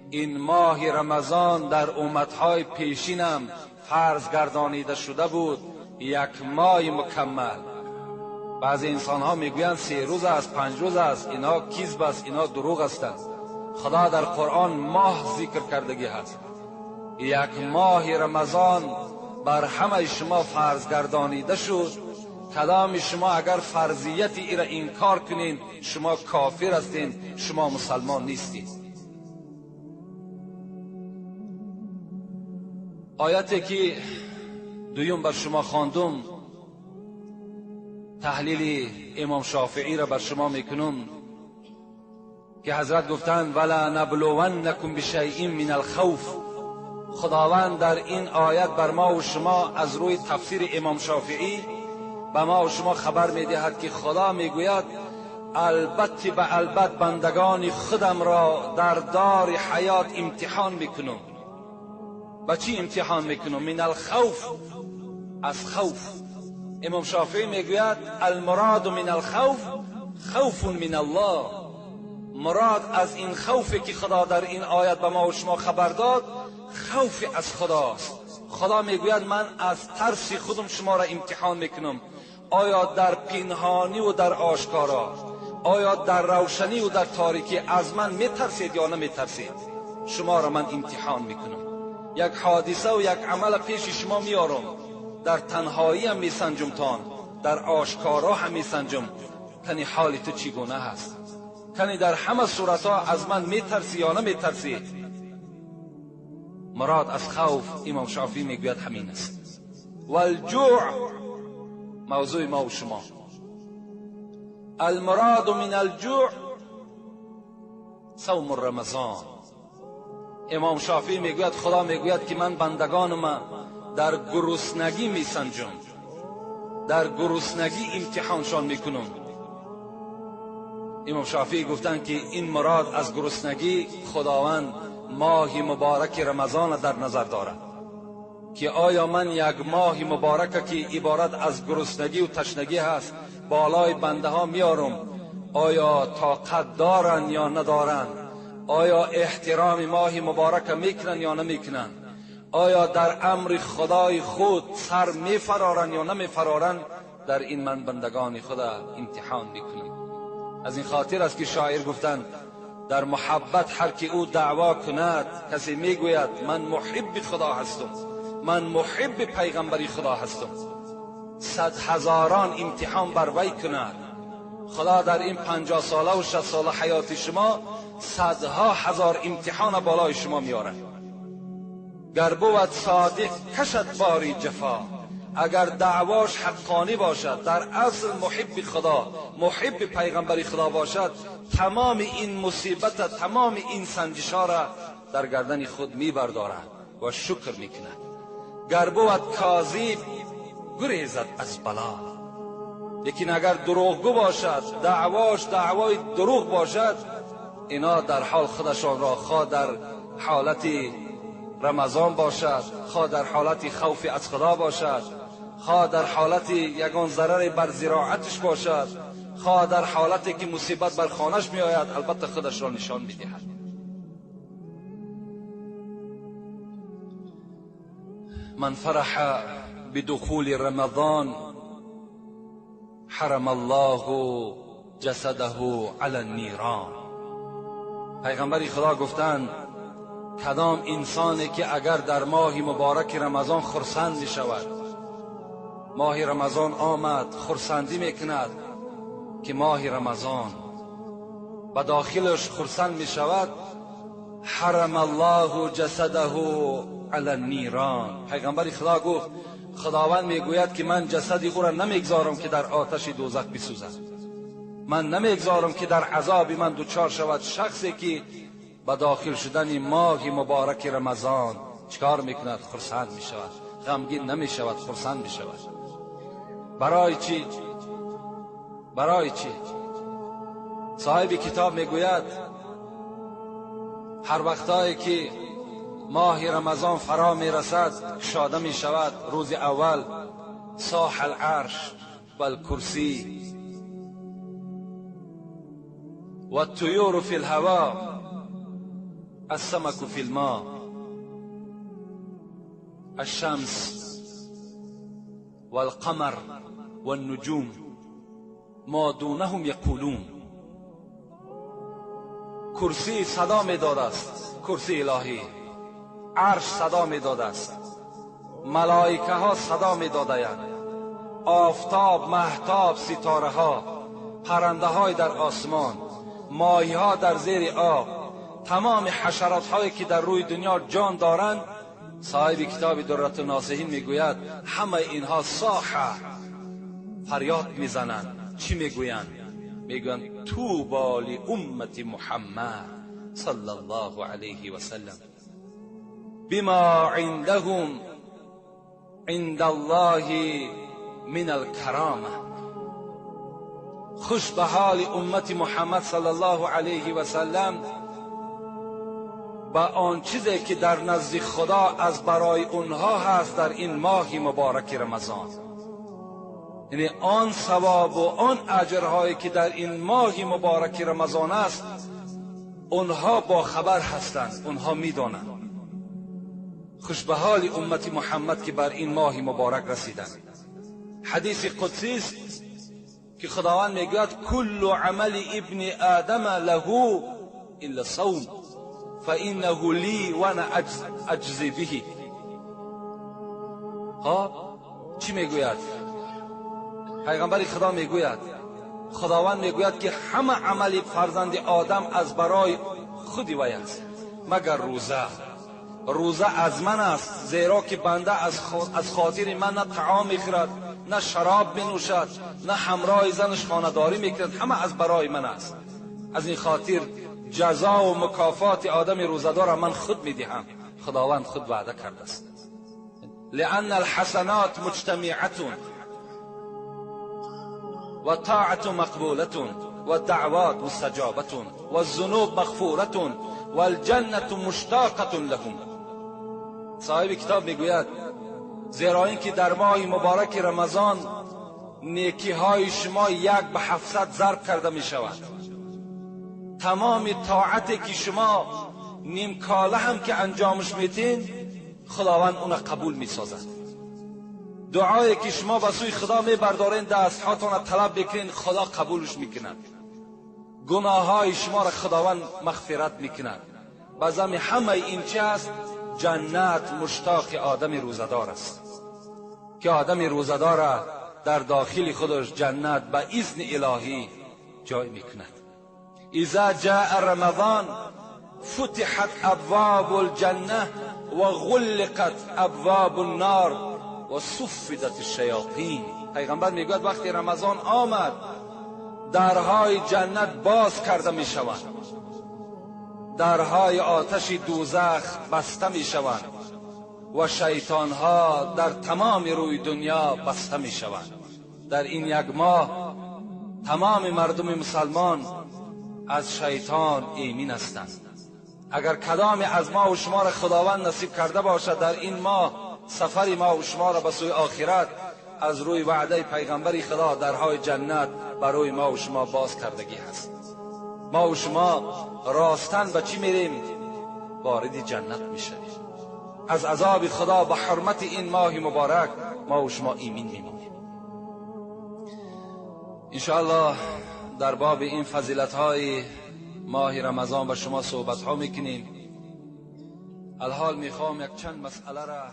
این ماه رمضان در امتهای پیشینم فرض گردانیده شده بود، یک ماه مکمل. بعضی انسان ها میگویند 3 روز است، 5 روز است، اینا کذب است، اینا دروغ هستند. خدا در قرآن ماه ذکر کردگی هست. یک ماه رمضان بر همه شما فرض گردانیده شد. کدام شما اگر فرضیت ای را انکار کنین شما کافر هستین، شما مسلمان نیستین. آیتی که دویم بر شما خواندم تحلیل امام شافعی را بر شما میکنم که حضرت گفتند ولا نبلونکم بشیء من الخوف. خداوند در این آیت بر ما و شما از روی تفسیر امام شافعی به ما و شما خبر میدهد که خدا میگوید البته به البت بندگان خودم را در دار حیات امتحان میکنم. با چی امتحان میکنم؟ من الخوف، از خوف. امام شافعی میگوید المراد من الخوف خوف من الله. مراد از این خوفی که خدا در این آیت به ما و شما خبر داد خوف از خداست. خدا میگوید من از ترس خودم شما را امتحان میکنم. آیا در پنهانی و در آشکارا، آیا در روشنی و در تاریکی از من میترسید یا نمیترسید؟ شما را من امتحان میکنم. یک حادثه و یک عمل پیش شما میارم، در تنهایی هم میسنجم تان، در آشکارا هم میسنجم. کنی حال تو چگونه هست؟ کنی در همه صورتها از من میترسی یا نمیترسی؟ مراد از خوف امام شافعی میگوید همین است. والجوع موضوع ما و شما. المراد من الجوع صوم رمضان. امام شافعی میگوید خدا میگوید که من بندگانم در گرسنگی میسنجم، در گرسنگی امتحانشان میکنم. امام شافعی گفتند که این مراد از گرسنگی خداوند ماه مبارک رمضان در نظر دارد که آیا من یک ماه مبارک که عبارت از گرسنگی و تشنگی هست بالای بنده ها میارم، آیا طاقت دارن یا ندارن؟ آیا احترام ماه مبارک میکنن یا نمیکنن؟ آیا در امر خدای خود سر میفرارن یا نمیفرارن؟ در این من بندگان خدا امتحان میکنم. از این خاطر است که شاعر گفتند در محبت هر که او دعوا کند، کسی میگوید من محب خدا هستم، من محب پیغمبری خدا هستم، 100 هزاران امتحان بر وی کند. خدا در این 50 ساله و 60 ساله حیات شما 100 هزار امتحان بالای شما میاره. گر بود صادق کشد باری جفا. اگر دعواش حقانی باشد، در اصل محب خدا، محب پیغمبری خدا باشد، تمام این مصیبت، تمام این سنجش‌ها را در گردن خود میبردارد و شکر میکند. گر بود کاذب گریزد از بلا. لیکن اگر دروغگو باشد، دعواش دعوای دروغ باشد، اینا در حال خودشان را خواه در حالت رمضان باشد، خواه در حالت خوف از خدا باشد، خواه در حالت یگان ضرر بر زراعتش باشد، خواه در حالتی که مصیبت بر خانش می آید، البته خودش را نشان می دهد. من فرح بدخول رمضان حرم الله جسده علی النیران. پیغمبر خدا گفتند کدام انسانی که اگر در ماه مبارک رمضان خرسند می شود، ماه رمضان آمد خرسندی می کند که ماه رمضان و داخلش خرسند می شود، حرم الله جسده علی النیران. پیغمبر خدا گفت خداوند میگوید که من جسد او را نمیگذارم که در آتش دوزخ بسوزد، من نمیگذارم که در عذاب من دوچار شود. شخصی که با داخل شدن ماه مبارک رمضان چکار میکند؟ خرسند میشود، غمگین نمیشود، خرسند میشود. برای چی؟ برای چی؟ صاحب کتاب میگوید هر وقتایی که ماه رمضان فرا میرسد کشاده میشود. روز اول صاح العرش و الکرسی و الطیور فی الهوا السمك فی الماء، الشمس والقمر والنجوم ما دونهم یقولون. کرسی صدا میداده است، کرسی الهی، عرش صدا میداده است، ملائکه ها صدا میدادند، آفتاب، مهتاب، ستاره ها، پرنده های در آسمان، ماهی ها در زیر آب، تمام حشرات هایی که در روی دنیا جان دارند. صاحب کتاب درة الناصحین میگوید همه اینها صاح، فریاد میزنند. چی میگویند؟ میگویند طوبی لامت محمد صلی الله علیه و سلم بما عندهم عند الله من الکرامه. خوش به حال امت محمد صلی الله علیه و سلم با آن چیزی که در نزد خدا از برای اونها هست در این ماه مبارک رمضان. یعنی آن ثواب و آن اجرهایی که در این ماه مبارک رمضان است، اونها با خبر هستند، اونها میدانند. خوش به حال امت محمد که بر این ماه مبارک رسیدند. حدیث قدسی است که خداوند میگوید کل عمل ابن آدم له الا صوم فانه لی و انا اجزی به. چی میگوید؟ پیغمبر خدا میگوید، خداوند میگوید که همه عمل فرزند آدم از برای خودی وی است مگر روزه. روزه از من است، زیرا که بنده از خاطر من نه طعام میخورد، نه شراب بنوشد، نه همراه زنش خانه‌داری میکند، همه از برای من است. از این خاطر جزا و مکافات آدم روزه‌دار من خود میدهم. خداوند خود وعده کرده است. لأن الحسنات مجتمعة و طاعت مقبولة و دعوات مستجابة و الذنوب مغفورة و الجنة مشتاقة لهم. صاحب کتاب میگوید زیرا اینکه در ماه مبارک رمضان نیکی های شما 1/700 ضرب کرده می شود. تمام طاعتی که شما نیم کاله هم که انجامش میتین خداوند اون قبول می سازد. دعایی که شما به سوی خدا میبردارین، دست هاتون طلب بکنین، خدا قبولش میکند. گناه های شما را خداوند مغفرت میکند. بازم همه این چی است؟ جنت مشتاق آدم روزدار است که آدم روزدار در داخل خودش جنت به اذن الهی جای میکند. اذا جاء رمضان فتحت ابواب الجنه و غلقت ابواب النار و صفدت الشیاطین. پیغمبر میگوید وقتی رمضان آمد درهای جنت باز کرده می شوند، درهای آتش دوزخ بسته می شوند و شیطان ها در تمام روی دنیا بسته می شوند. در این یک ماه تمام مردم مسلمان از شیطان ایمن هستند. اگر کدام از ما و شما را خداوند نصیب کرده باشد در این ماه سفر ما و شما را به سوی آخرت، از روی وعده پیغمبر خدا درهای جنت برای ما و شما باز کردگی هست. ما و شما راستن به چی میریم؟ وارد جنت میشیم. از عذاب خدا به حرمت این ماه مبارک ما و شما ایمن میمونیم. انشاءالله در باب این فضیلت های ماه رمضان با شما صحبت ها میکنیم. الحال میخوام یک چند مسئله را